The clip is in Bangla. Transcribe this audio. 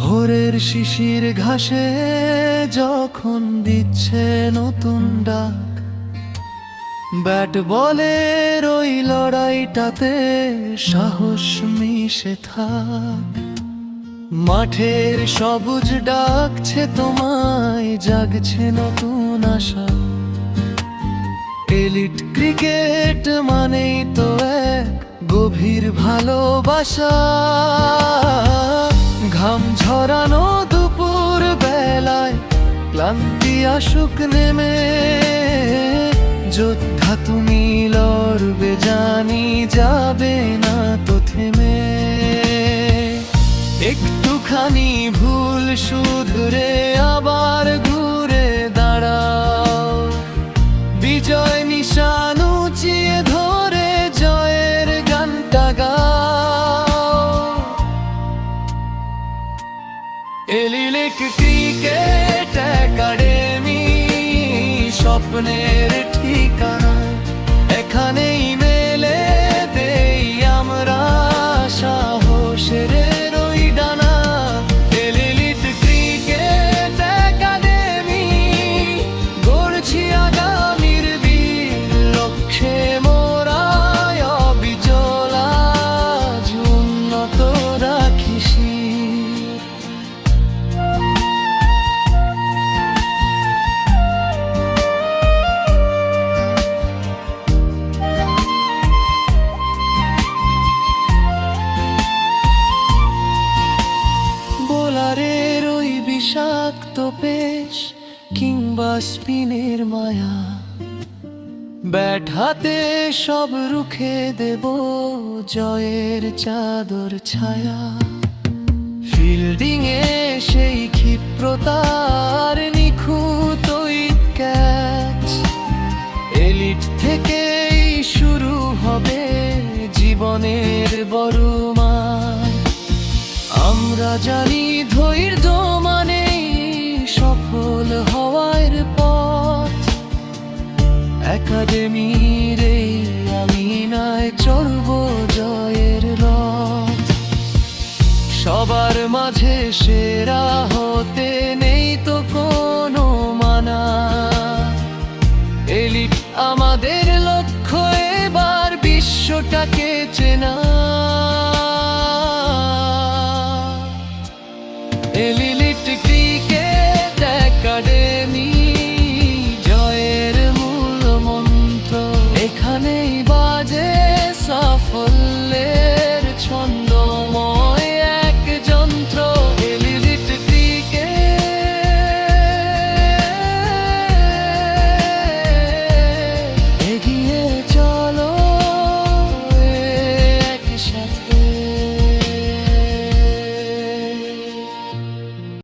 ভোরের শিশির ঘাসে যখন দিচ্ছে নতুন ডাক, ব্যাট বলের ওই লড়াইটাতে সাহস মিশে থাক। মাঠের সবুজ ডাকছে তোমায়, জাগছে নতুন আশা। এলিট ক্রিকেট মানেই তো এক গভীর ভালোবাসা। ঘাম ঝরানো দুপুর বেলায় ক্লান্তি আসুক নেমে, যোদ্ধা তুমি লড়বে জানি, যাবে না তো থেমে। একটুখানি ভুল শুধরে আবার ঘুরে দাঁড়াও, বিজয় নিশান উঁচিয়ে ধরে জয়ের গানটা গাও। এলিলেক ক্রিকেট একাডেমি স্বপ্নের ঠিকানা, এখানেই মেলে দেই আমরা সাহসের ওই ডানা। এলিট ক্রিকেট একাডেমি গড়ছি আগামীর বীর লক্ষ্যে মোরা অবিচল আজ উন্নত রাখিস। বোলারের ওই বিষাক্ত পেশ কিংবা স্পিনের মায়া, ব্যাট হাতে সব রুখে দেব জয়ের চাদর ছায়া। ফিল্ডিং এ সেই ক্ষিপ্রতার নিখুঁত ওই ক্যাচ, এলিট থেকেই শুরু হবে জীবনের বড় মান। আমরা জানি ধৈর্য মানেই সফল হওয়ার পথ, একাডেমির এই আঙিনায় চড়ব জয়ের রথ। সবার মাঝে সেরা হতে নেই তো কোনো